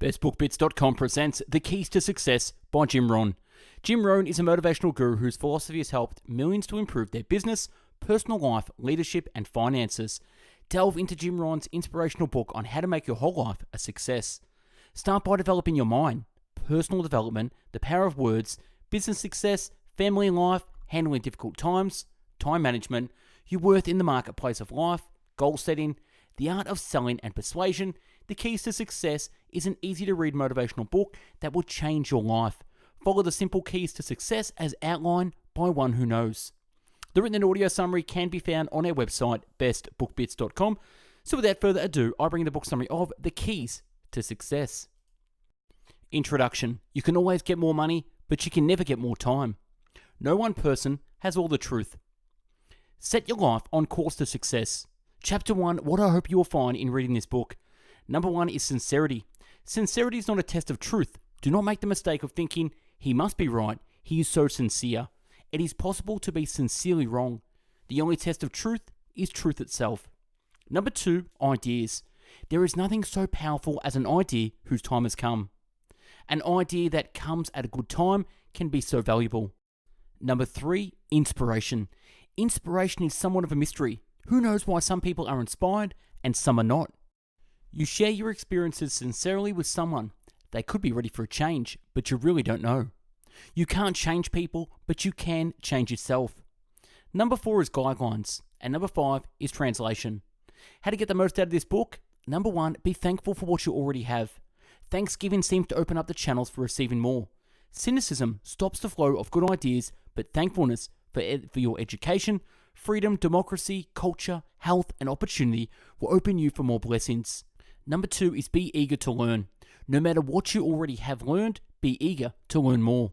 BestBookBits.com presents The Keys to Success by Jim Rohn. Jim Rohn is a motivational guru whose philosophy has helped millions to improve their business, personal life, leadership, and finances. Delve into Jim Rohn's inspirational book on how to make your whole life a success. Start by developing your mind, personal development, the power of words, business success, family life, handling difficult times, time management, your worth in the marketplace of life, goal setting, the art of selling and persuasion. The Keys to Success is an easy-to-read motivational book that will change your life. Follow the simple keys to success as outlined by one who knows. The written and audio summary can be found on our website, bestbookbits.com. So without further ado, I bring the book summary of The Keys to Success. Introduction. You can always get more money, but you can never get more time. No one person has all the truth. Set your life on course to success. Chapter 1, what I hope you will find in reading this book. Number 1 is sincerity. Sincerity is not a test of truth. Do not make the mistake of thinking, he must be right, he is so sincere. It is possible to be sincerely wrong. The only test of truth is truth itself. Number 2, ideas. There is nothing so powerful as an idea whose time has come. An idea that comes at a good time can be so valuable. Number 3, inspiration. Inspiration is somewhat of a mystery. Who knows why some people are inspired and some are not? You share your experiences sincerely with someone. They could be ready for a change, but you really don't know. You can't change people, but you can change yourself. Number 4 is guidelines, and number 5 is translation. How to get the most out of this book? Number 1, be thankful for what you already have. Thanksgiving seems to open up the channels for receiving more. Cynicism stops the flow of good ideas, but thankfulness for your education, freedom, democracy, culture, health, and opportunity will open you for more blessings. Number 2 is be eager to learn. No matter what you already have learned, be eager to learn more.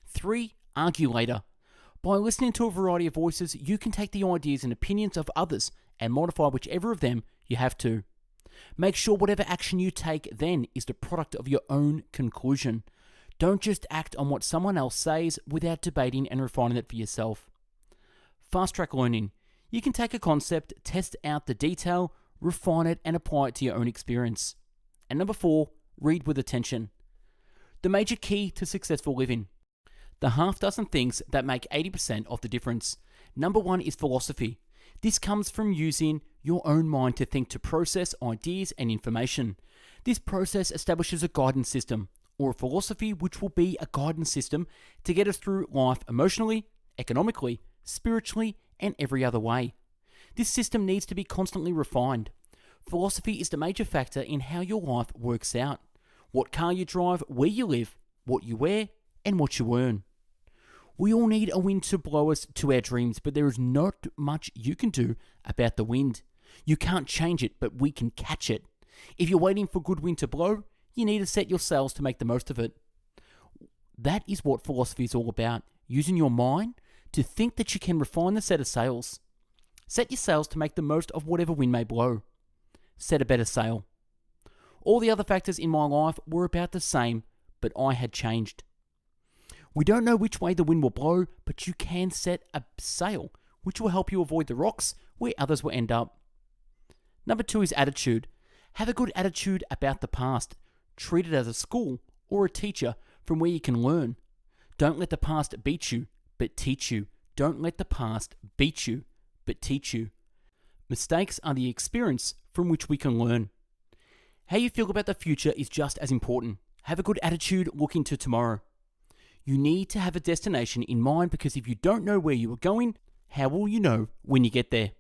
3, argue later. By listening to a variety of voices, you can take the ideas and opinions of others and modify whichever of them you have to. Make sure whatever action you take then is the product of your own conclusion. Don't just act on what someone else says without debating and refining it for yourself. Fast track learning. You can take a concept, test out the detail, refine it, and apply it to your own experience. And number 4, read with attention. The major key to successful living. The half dozen things that make 80% of the difference. Number 1 is philosophy. This comes from using your own mind to think, to process ideas and information. This process establishes a guidance system, or a philosophy which will be a guidance system to get us through life emotionally, economically, spiritually, and every other way. This system needs to be constantly refined. Philosophy is the major factor in how your life works out. What car you drive, where you live, what you wear, and what you earn. We all need a wind to blow us to our dreams, but there is not much you can do about the wind. You can't change it, but we can catch it. If you're waiting for good wind to blow, you need to set your sails to make the most of it. That is what philosophy is all about, using your mind to think that you can refine the set of sails. Set your sails to make the most of whatever wind may blow. Set a better sail. All the other factors in my life were about the same, but I had changed. We don't know which way the wind will blow, but you can set a sail, which will help you avoid the rocks where others will end up. Number 2 is attitude. Have a good attitude about the past. Treat it as a school or a teacher from where you can learn. Don't let the past beat you, but teach you. Don't let the past beat you, but teach you. Mistakes are the experience from which we can learn. How you feel about the future is just as important. Have a good attitude looking to tomorrow. You need to have a destination in mind, because if you don't know where you are going, how will you know when you get there?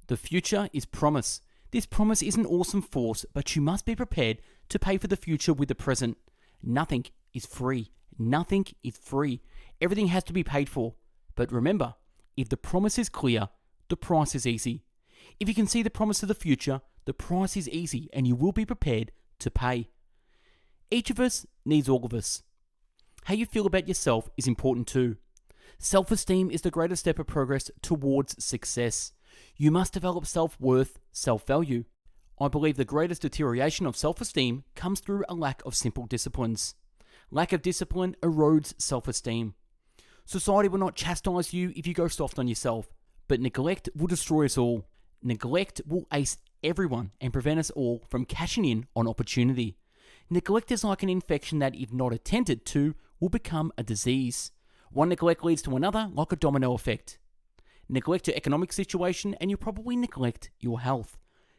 The future is promise. This promise is an awesome force, but you must be prepared to pay for the future with the present. Nothing is free. Nothing is free. Everything has to be paid for. But remember, if the promise is clear, the price is easy. If you can see the promise of the future, the price is easy and you will be prepared to pay. Each of us needs all of us. How you feel about yourself is important too. Self-esteem is the greatest step of progress towards success. You must develop self-worth, self-value. I believe the greatest deterioration of self-esteem comes through a lack of simple disciplines. Lack of discipline erodes self-esteem. Society will not chastise you if you go soft on yourself, but neglect will destroy us all. Neglect will ace everyone and prevent us all from cashing in on opportunity. Neglect is like an infection that, if not attended to, will become a disease. One neglect leads to another like a domino effect. Neglect your economic situation and you'll probably neglect your health.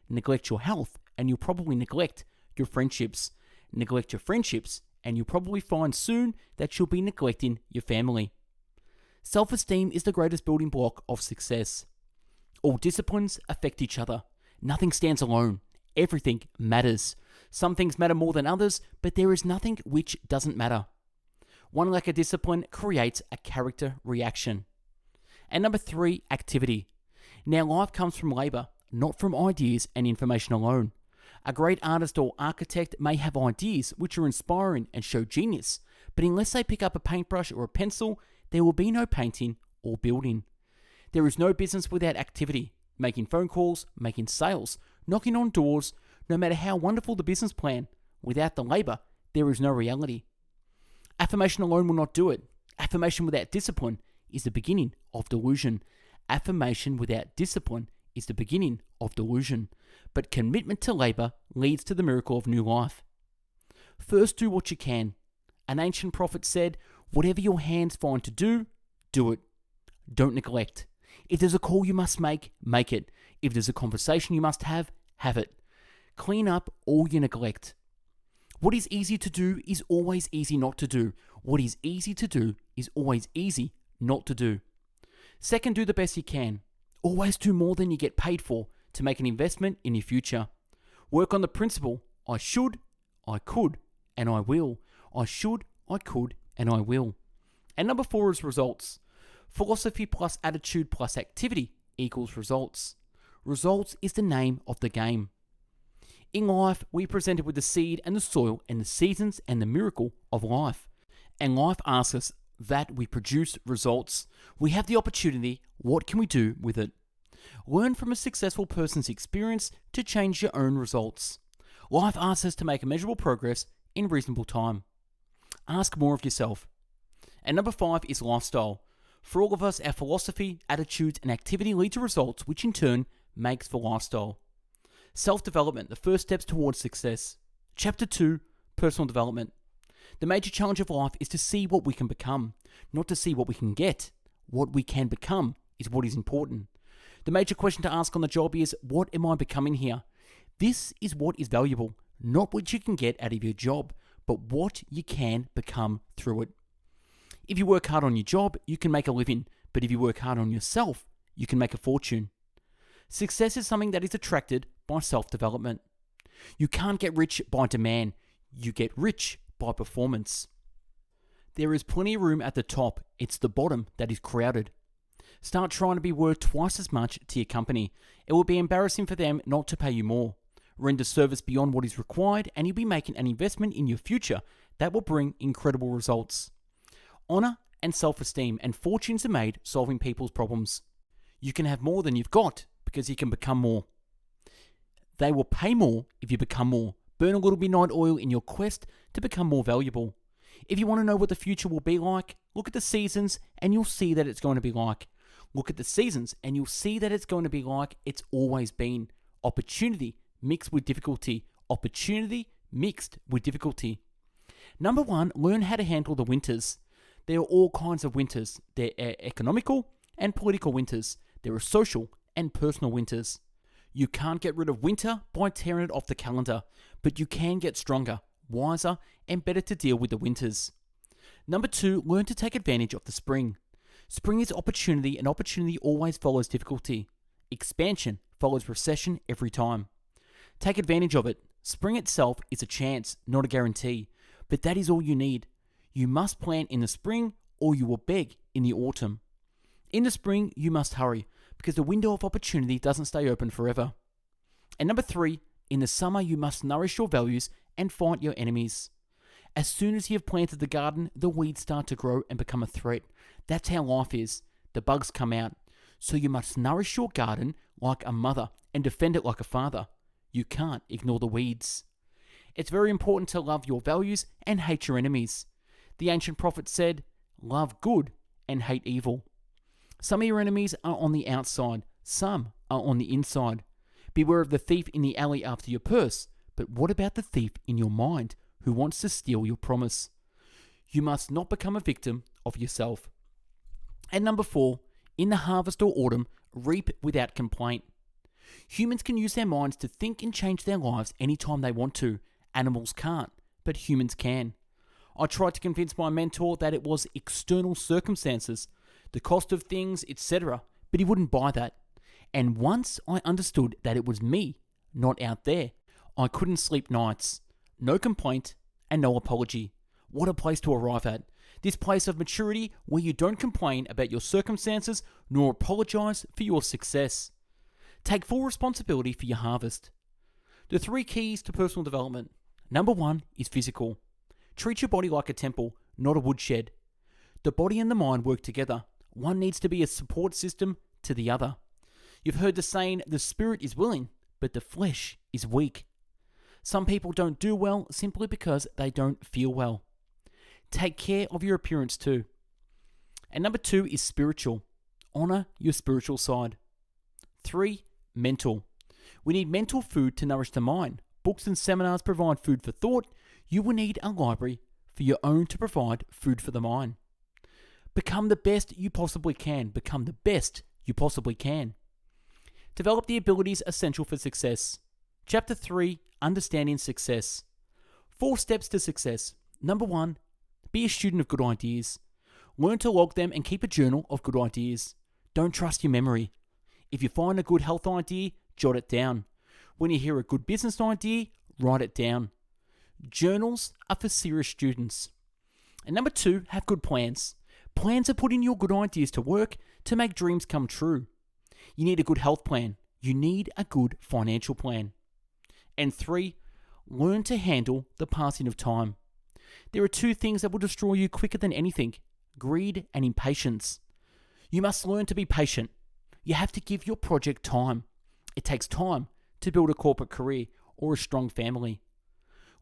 Neglect your health and you'll probably neglect your friendships. Neglect your friendships and you'll probably find soon that you'll be neglecting your family. Self-esteem is the greatest building block of success. All disciplines affect each other. Nothing stands alone. Everything matters. Some things matter more than others, but there is nothing which doesn't matter. One lack of discipline creates a character reaction. And number 3, activity. Now, life comes from labor, not from ideas and information alone. A great artist or architect may have ideas which are inspiring and show genius, but unless they pick up a paintbrush or a pencil, there will be no painting or building. There is no business without activity. Making phone calls, making sales, knocking on doors, no matter how wonderful the business plan, without the labor, there is no reality. Affirmation alone will not do it. Affirmation without discipline is the beginning of delusion. Affirmation without discipline is the beginning of delusion. But commitment to labor leads to the miracle of new life. First, do what you can. An ancient prophet said, whatever your hands find to do, do it. Don't neglect. If there's a call you must make it. If there's a conversation you must have it. Clean up all your neglect. What is easy to do is always easy not to do. What is easy to do is always easy not to do. Second, do the best you can. Always do more than you get paid for to make an investment in your future. Work on the principle, I should, I could, and I will. I should, I could, and I will. And number 4 is results. Philosophy plus attitude plus activity equals results. Results is the name of the game. In life, we are presented with the seed and the soil and the seasons and the miracle of life. And life asks us that we produce results. We have the opportunity. What can we do with it? Learn from a successful person's experience to change your own results. Life asks us to make a measurable progress in reasonable time. Ask more of yourself. And number 5 is lifestyle. For all of us, our philosophy, attitudes, and activity lead to results, which in turn makes for lifestyle. Self-development, the first steps towards success. Chapter 2, personal development. The major challenge of life is to see what we can become, not to see what we can get. What we can become is what is important. The major question to ask on the job is, what am I becoming here? This is what is valuable, not what you can get out of your job, but what you can become through it. If you work hard on your job, you can make a living, but if you work hard on yourself, you can make a fortune. Success is something that is attracted by self-development. You can't get rich by demand. You get rich by performance. There is plenty of room at the top. It's the bottom that is crowded. Start trying to be worth twice as much to your company. It will be embarrassing for them not to pay you more. Render service beyond what is required, and you'll be making an investment in your future that will bring incredible results. Honor and self-esteem and fortunes are made solving people's problems. You can have more than you've got because you can become more. They will pay more if you become more. Burn a little midnight oil in your quest to become more valuable. If you want to know what the future will be like, look at the seasons and you'll see that it's going to be like. Look at the seasons and you'll see that it's going to be like it's always been. Opportunity mixed with difficulty. Opportunity mixed with difficulty. Number 1, learn how to handle the winters. There are all kinds of winters. There are economical and political winters. There are social and personal winters. You can't get rid of winter by tearing it off the calendar, but you can get stronger, wiser, and better to deal with the winters. Number 2, learn to take advantage of the spring. Spring is opportunity, and opportunity always follows difficulty. Expansion follows recession every time. Take advantage of it. Spring itself is a chance, not a guarantee, but that is all you need. You must plant in the spring or you will beg in the autumn. In the spring, you must hurry because the window of opportunity doesn't stay open forever. And number 3, in the summer, you must nourish your values and fight your enemies. As soon as you have planted the garden, the weeds start to grow and become a threat. That's how life is. The bugs come out. So you must nourish your garden like a mother and defend it like a father. You can't ignore the weeds. It's very important to love your values and hate your enemies. The ancient prophet said, love good and hate evil. Some of your enemies are on the outside. Some are on the inside. Beware of the thief in the alley after your purse. But what about the thief in your mind who wants to steal your promise. You must not become a victim of yourself. And number 4, in the harvest or autumn, reap without complaint. Humans can use their minds to think and change their lives anytime they want to. Animals can't, but humans can. I tried to convince my mentor that it was external circumstances, the cost of things, etc., but he wouldn't buy that. And once I understood that it was me, not out there, I couldn't sleep nights. No complaint and no apology. What a place to arrive at. This place of maturity where you don't complain about your circumstances nor apologize for your success. Take full responsibility for your harvest. The 3 keys to personal development. Number 1 is physical. Treat your body like a temple, not a woodshed. The body and the mind work together. One needs to be a support system to the other. You've heard the saying, the spirit is willing, but the flesh is weak. Some people don't do well simply because they don't feel well. Take care of your appearance too. And number 2 is spiritual. Honor your spiritual side. 3, mental. We need mental food to nourish the mind. Books and seminars provide food for thought. You will need a library for your own to provide food for the mind. Become the best you possibly can. Become the best you possibly can. Develop the abilities essential for success. Chapter 3, Understanding Success. 4 steps to success. Number 1, be a student of good ideas. Learn to log them and keep a journal of good ideas. Don't trust your memory. If you find a good health idea, jot it down. When you hear a good business idea, write it down. Journals are for serious students. And number 2, have good plans. Plans are putting your good ideas to work to make dreams come true. You need a good health plan. You need a good financial plan. And 3, learn to handle the passing of time. There are 2 things that will destroy you quicker than anything: greed and impatience. You must learn to be patient. You have to give your project time. It takes time to build a corporate career or a strong family.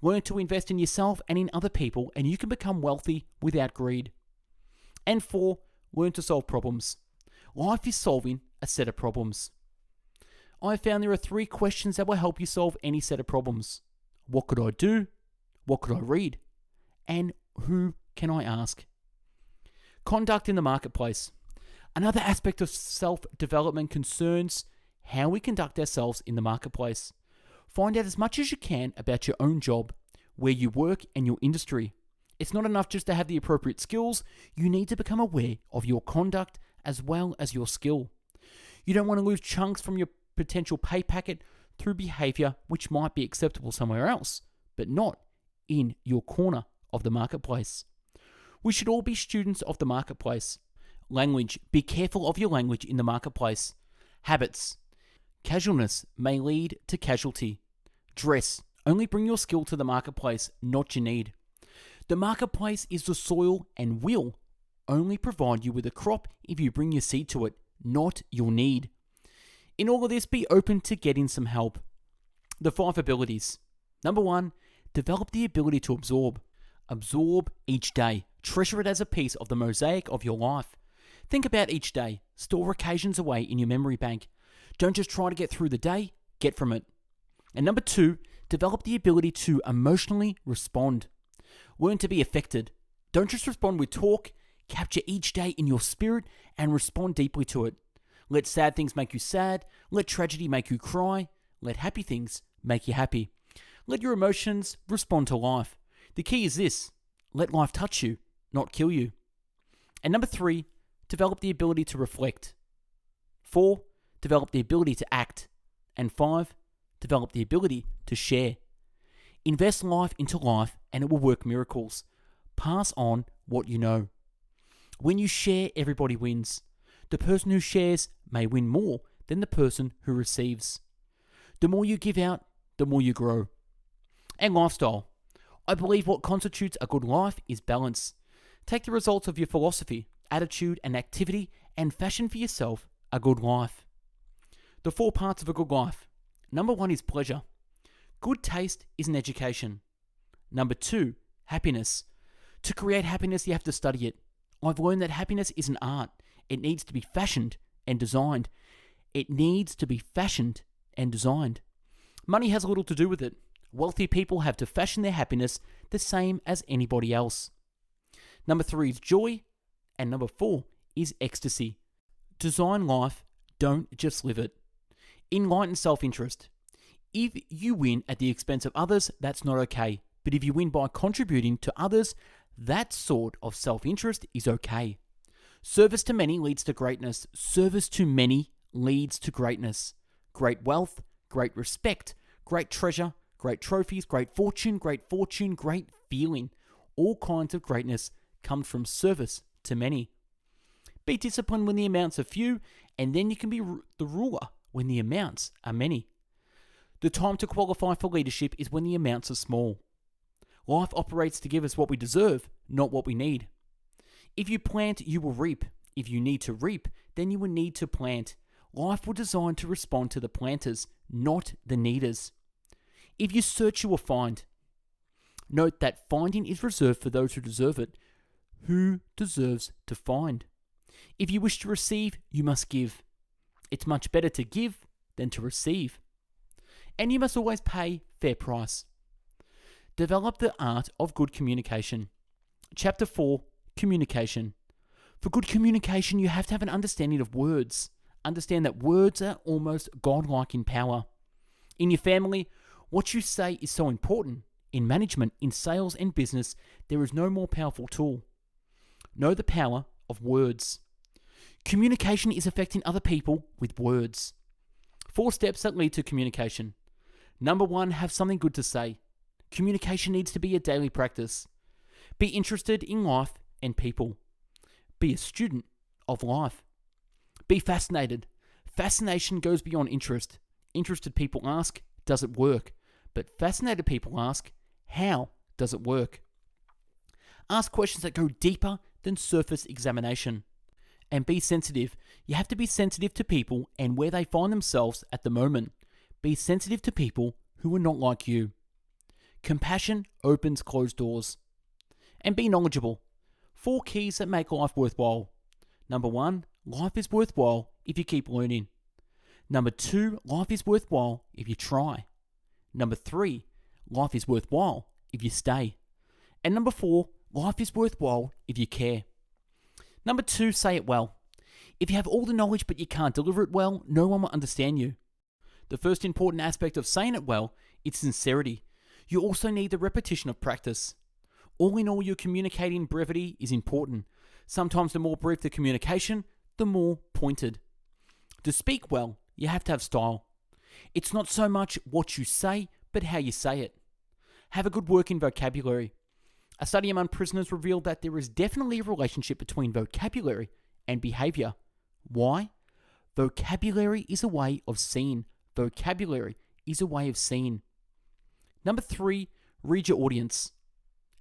Learn to invest in yourself and in other people, and you can become wealthy without greed. And 4, learn to solve problems. Life is solving a set of problems. I found there are 3 questions that will help you solve any set of problems. What could I do? What could I read? And who can I ask? Conduct in the marketplace. Another aspect of self-development concerns how we conduct ourselves in the marketplace. Find out as much as you can about your own job, where you work, and your industry. It's not enough just to have the appropriate skills. You need to become aware of your conduct as well as your skill. You don't want to lose chunks from your potential pay packet through behavior which might be acceptable somewhere else, but not in your corner of the marketplace. We should all be students of the marketplace. Language. Be careful of your language in the marketplace. Habits. Casualness may lead to casualty. Dress. Only bring your skill to the marketplace, not your need. The marketplace is the soil and will only provide you with a crop if you bring your seed to it, not your need. In all of this, be open to getting some help. The 5 abilities. Number 1, develop the ability to absorb. Absorb each day. Treasure it as a piece of the mosaic of your life. Think about each day. Store occasions away in your memory bank. Don't just try to get through the day, get from it. And number 2, develop the ability to emotionally respond. Learn to be affected. Don't just respond with talk. Capture each day in your spirit and respond deeply to it. Let sad things make you sad. Let tragedy make you cry. Let happy things make you happy. Let your emotions respond to life. The key is this: let life touch you, not kill you. And number 3, develop the ability to reflect. 4, develop the ability to act. And 5, develop the ability to share. Invest life into life and it will work miracles. Pass on what you know. When you share, everybody wins. The person who shares may win more than the person who receives. The more you give out, the more you grow. And lifestyle. I believe what constitutes a good life is balance. Take the results of your philosophy, attitude, and activity and fashion for yourself a good life. The 4 parts of a good life. Number 1 is pleasure. Good taste is an education. Number 2, happiness. To create happiness, you have to study it. I've learned that happiness is an art. It needs to be fashioned and designed. It needs to be fashioned and designed. Money has little to do with it. Wealthy people have to fashion their happiness the same as anybody else. Number 3 is joy. And number 4 is ecstasy. Design life, don't just live it. Enlighten self-interest. If you win at the expense of others, that's not okay. But if you win by contributing to others, that sort of self-interest is okay. Service to many leads to greatness. Service to many leads to greatness. Great wealth, great respect, great treasure, great trophies, great fortune, great feeling. All kinds of greatness comes from service to many. Be disciplined when the amounts are few, and then you can be the ruler when the amounts are many. The time to qualify for leadership is when the amounts are small. Life operates to give us what we deserve, not what we need. If you plant, you will reap. If you need to reap, then you will need to plant. Life was designed to respond to the planters, not the needers. If you search, you will find. Note that finding is reserved for those who deserve it. Who deserves to find? If you wish to receive, you must give. It's much better to give than to receive. And you must always pay fair price. Develop the art of good communication. Chapter 4, Communication. For good communication, you have to have an understanding of words. Understand that words are almost godlike in power. In your family, what you say is so important. In management, in sales and business, there is no more powerful tool. Know the power of words. Communication is affecting other people with words. 4 steps that lead to communication. Number 1, have something good to say. Communication needs to be a daily practice. Be interested in life and people. Be a student of life. Be fascinated. Fascination goes beyond interest. Interested people ask, does it work? But fascinated people ask, how does it work? Ask questions that go deeper than surface examination. And be sensitive. You have to be sensitive to people and where they find themselves at the moment. Be sensitive to people who are not like you. Compassion opens closed doors. And be knowledgeable. 4 keys that make life worthwhile. Number 1, life is worthwhile if you keep learning. Number 2, life is worthwhile if you try. Number 3, life is worthwhile if you stay. And number 4, life is worthwhile if you care. Number 2, say it well. If you have all the knowledge but you can't deliver it well, no one will understand you. The first important aspect of saying it well is sincerity. You also need the repetition of practice. All in all, your communicating brevity is important. Sometimes the more brief the communication, the more pointed. To speak well, you have to have style. It's not so much what you say, but how you say it. Have a good working vocabulary. A study among prisoners revealed that there is definitely a relationship between vocabulary and behavior. Why? Vocabulary is a way of seeing. Vocabulary is a way of seeing. Number 3, read your audience.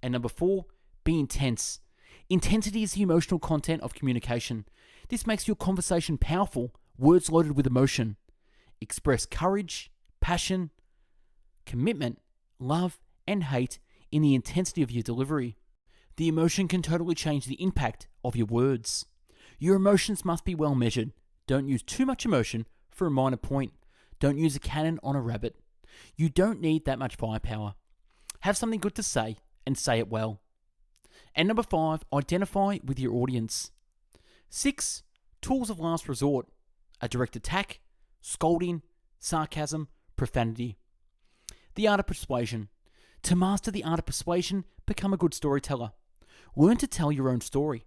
And number 4, be intense. Intensity is the emotional content of communication. This makes your conversation powerful, words loaded with emotion. Express courage, passion, commitment, love, and hate in the intensity of your delivery. The emotion can totally change the impact of your words. Your emotions must be well measured. Don't use too much emotion for a minor point. Don't use a cannon on a rabbit. You don't need that much firepower. Have something good to say and say it well. And number 5, identify with your audience. 6, tools of last resort. A direct attack, scolding, sarcasm, profanity. The art of persuasion. To master the art of persuasion, become a good storyteller. Learn to tell your own story.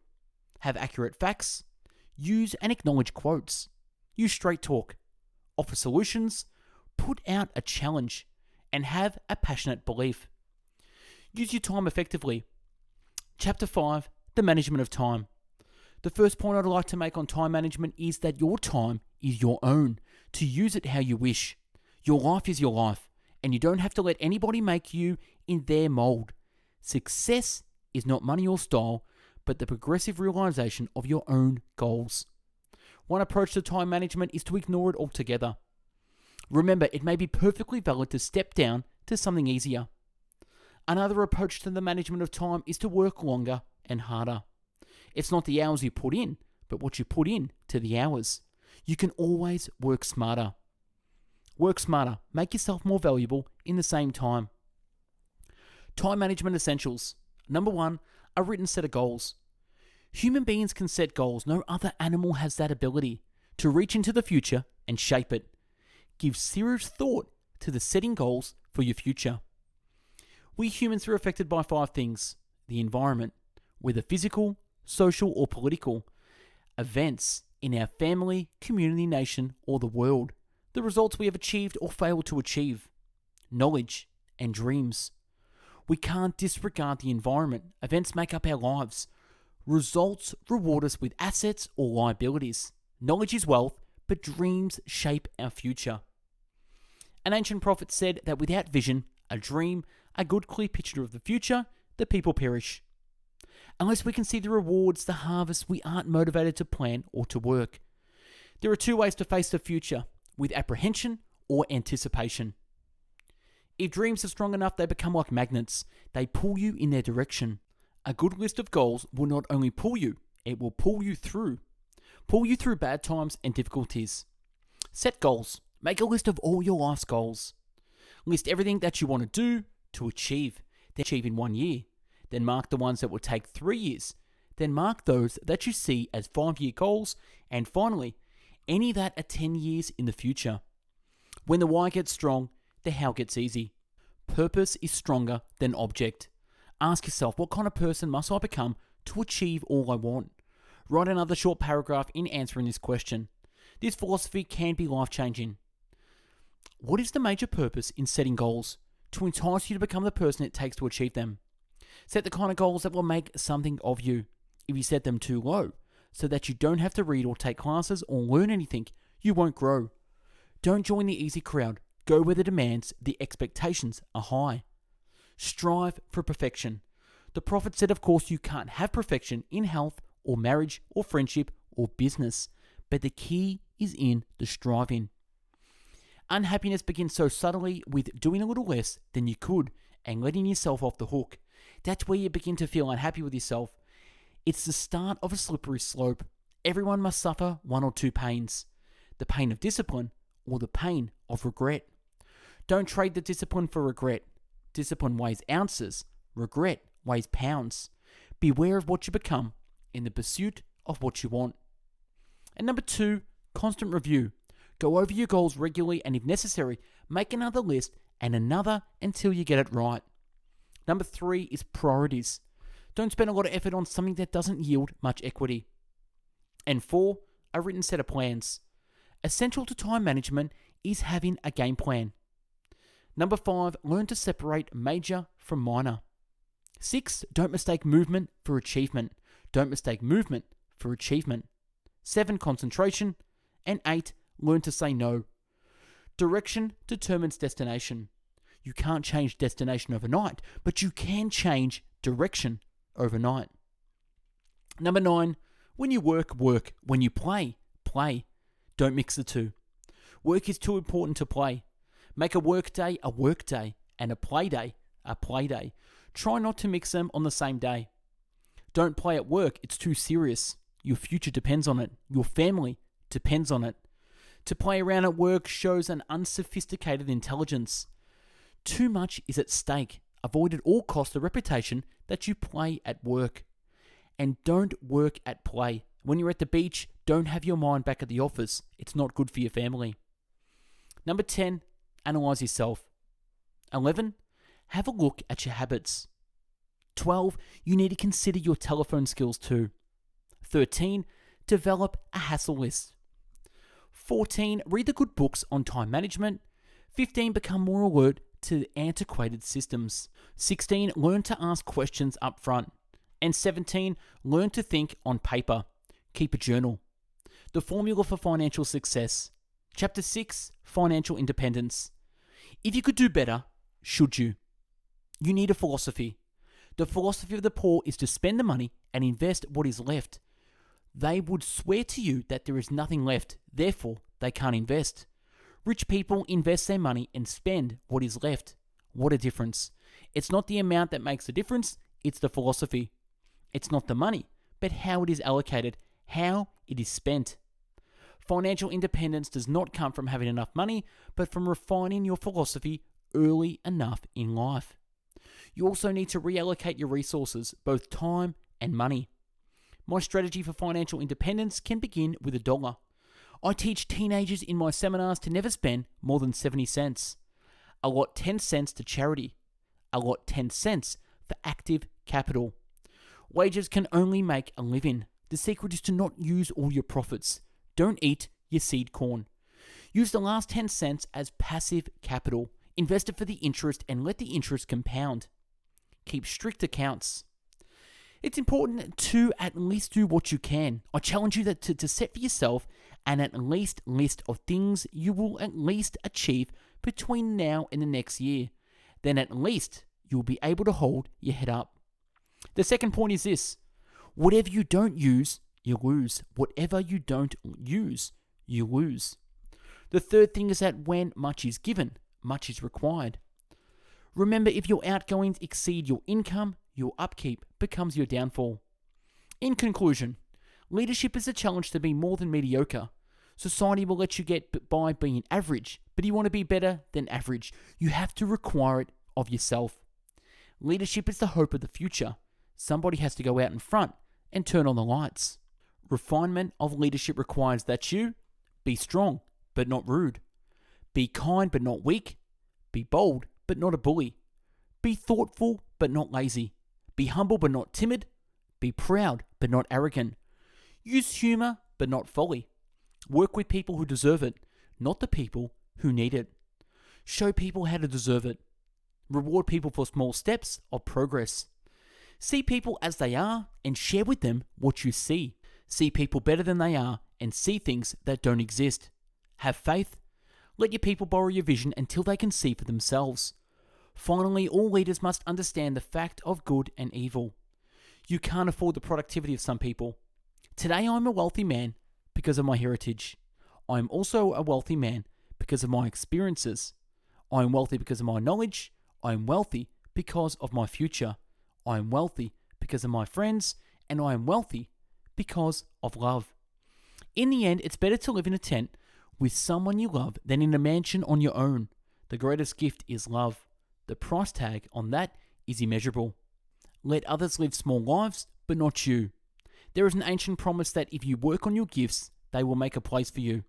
Have accurate facts. Use and acknowledge quotes. Use straight talk. Offer solutions. Put out a challenge. And have a passionate belief. Use your time effectively. Chapter 5, the management of time. The first point I'd like to make on time management is that your time is your own, to use it how you wish. Your life is your life, and you don't have to let anybody make you in their mold. Success is not money or style, but the progressive realization of your own goals. One approach to time management is to ignore it altogether. Remember, it may be perfectly valid to step down to something easier. Another approach to the management of time is to work longer and harder. It's not the hours you put in, but what you put in to the hours. You can always work smarter. Work smarter. Make yourself more valuable in the same time. Time management essentials. Number 1, a written set of goals. Human beings can set goals. No other animal has that ability to reach into the future and shape it. Give serious thought to the setting goals for your future. We humans are affected by 5 things: the environment, whether physical, social, or political, events in our family, community, nation, or the world, the results we have achieved or failed to achieve, knowledge, and dreams. We can't disregard the environment. Events make up our lives. Results reward us with assets or liabilities. Knowledge is wealth, but dreams shape our future. An ancient prophet said that without vision, a dream, a good clear picture of the future, the people perish. Unless we can see the rewards, the harvest, we aren't motivated to plan or to work. There are 2 ways to face the future, with apprehension or anticipation. If dreams are strong enough, they become like magnets. They pull you in their direction. A good list of goals will not only pull you, it will pull you through. Pull you through bad times and difficulties. Set goals. Make a list of all your life's goals. List everything that you want to do to achieve. Then achieve in 1 year. Then mark the ones that will take 3 years. Then mark those that you see as 5-year goals. And finally, any that are 10 years in the future. When the why gets strong, the how gets easy. Purpose is stronger than object. Ask yourself, what kind of person must I become to achieve all I want? Write another short paragraph in answering this question. This philosophy can be life-changing. What is the major purpose in setting goals? To entice you to become the person it takes to achieve them. Set the kind of goals that will make something of you. If you set them too low, so that you don't have to read or take classes or learn anything, you won't grow. Don't join the easy crowd. Go where the demands, the expectations are high. Strive for perfection. The prophet said, of course, you can't have perfection in health or marriage or friendship or business, but the key is in the striving. Unhappiness begins so subtly with doing a little less than you could and letting yourself off the hook. That's where you begin to feel unhappy with yourself. It's the start of a slippery slope. Everyone must suffer 1 or 2 pains. The pain of discipline or the pain of regret. Don't trade the discipline for regret. Discipline weighs ounces. Regret weighs pounds. Beware of what you become in the pursuit of what you want. And number 2, constant review. Go over your goals regularly and if necessary, make another list and another until you get it right. Number 3 is priorities. Don't spend a lot of effort on something that doesn't yield much equity. And 4, a written set of plans. Essential to time management is having a game plan. Number 5, learn to separate major from minor. 6, don't mistake movement for achievement. Don't mistake movement for achievement. 7, concentration. And 8, learn to say no. Direction determines destination. You can't change destination overnight, but you can change direction overnight. Number 9, when you work, work. When you play, play. Don't mix the two. Work is too important to play. Make a work day and a play day a play day. Try not to mix them on the same day. Don't play at work, it's too serious. Your future depends on it. Your family depends on it. To play around at work shows an unsophisticated intelligence. Too much is at stake. Avoid at all costs the reputation that you play at work. And don't work at play. When you're at the beach, don't have your mind back at the office. It's not good for your family. Number 10, analyze yourself. 11, have a look at your habits. 12, you need to consider your telephone skills too. 13, develop a hassle list. 14, read the good books on time management. 15, become more alert to antiquated systems. 16, learn to ask questions up front. And 17, learn to think on paper. Keep a journal. The formula for financial success. Chapter 6, financial independence. If you could do better, should you? You need a philosophy. The philosophy of the poor is to spend the money and invest what is left. They would swear to you that there is nothing left, therefore they can't invest. Rich people invest their money and spend what is left. What a difference. It's not the amount that makes the difference, it's the philosophy. It's not the money, but how it is allocated, how it is spent. Financial independence does not come from having enough money, but from refining your philosophy early enough in life. You also need to reallocate your resources, both time and money. My strategy for financial independence can begin with $1. I teach teenagers in my seminars to never spend more than 70 cents. Allot 10 cents to charity. Allot 10 cents for active capital. Wages can only make a living. The secret is to not use all your profits. Don't eat your seed corn. Use the last 10 cents as passive capital. Invest it for the interest and let the interest compound. Keep strict accounts. It's important to at least do what you can. I challenge you to set for yourself an at least list of things you will at least achieve between now and the next year. Then at least you'll be able to hold your head up. The second point is this: whatever you don't use, you lose. Whatever you don't use, you lose. The third thing is that when much is given, much is required. Remember, if your outgoings exceed your income, your upkeep becomes your downfall. In conclusion, leadership is a challenge to be more than mediocre. Society will let you get by being average, but you want to be better than average. You have to require it of yourself. Leadership is the hope of the future. Somebody has to go out in front and turn on the lights. Refinement of leadership requires that you be strong, but not rude. Be kind, but not weak. Be bold, but not a bully. Be thoughtful, but not lazy. Be humble, but not timid. Be proud, but not arrogant. Use humor, but not folly. Work with people who deserve it, not the people who need it. Show people how to deserve it. Reward people for small steps of progress. See people as they are and share with them what you see. See people better than they are and see things that don't exist. Have faith. Let your people borrow your vision until they can see for themselves. Finally, all leaders must understand the fact of good and evil. You can't afford the productivity of some people. Today I'm a wealthy man because of my heritage. I'm also a wealthy man because of my experiences. I'm wealthy because of my knowledge. I'm wealthy because of my future. I'm wealthy because of my friends, and I am wealthy because of love. In the end, it's better to live in a tent with someone you love than in a mansion on your own. The greatest gift is love. The price tag on that is immeasurable. Let others live small lives, but not you. There is an ancient promise that if you work on your gifts, they will make a place for you.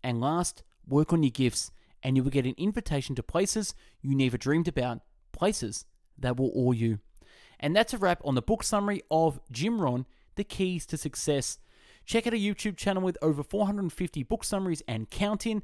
And last, work on your gifts, and you will get an invitation to places you never dreamed about, places that will awe you. And that's a wrap on the book summary of Jim Rohn, The Keys to Success. Check out a YouTube channel with over 450 book summaries and counting.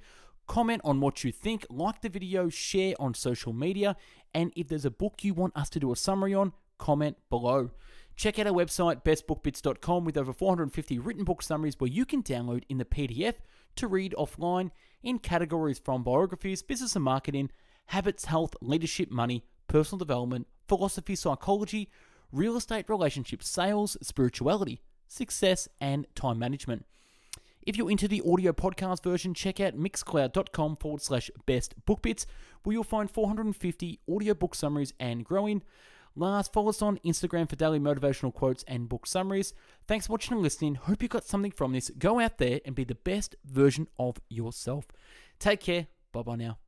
Comment on what you think, like the video, share on social media, and if there's a book you want us to do a summary on, comment below. Check out our website, bestbookbits.com, with over 450 written book summaries where you can download in the PDF to read offline in categories from biographies, business and marketing, habits, health, leadership, money, personal development, philosophy, psychology, real estate, relationships, sales, spirituality, success, and time management. If you're into the audio podcast version, check out mixcloud.com/bestbookbits, where you'll find 450 audio book summaries and growing. Last, follow us on Instagram for daily motivational quotes and book summaries. Thanks for watching and listening. Hope you got something from this. Go out there and be the best version of yourself. Take care. Bye-bye now.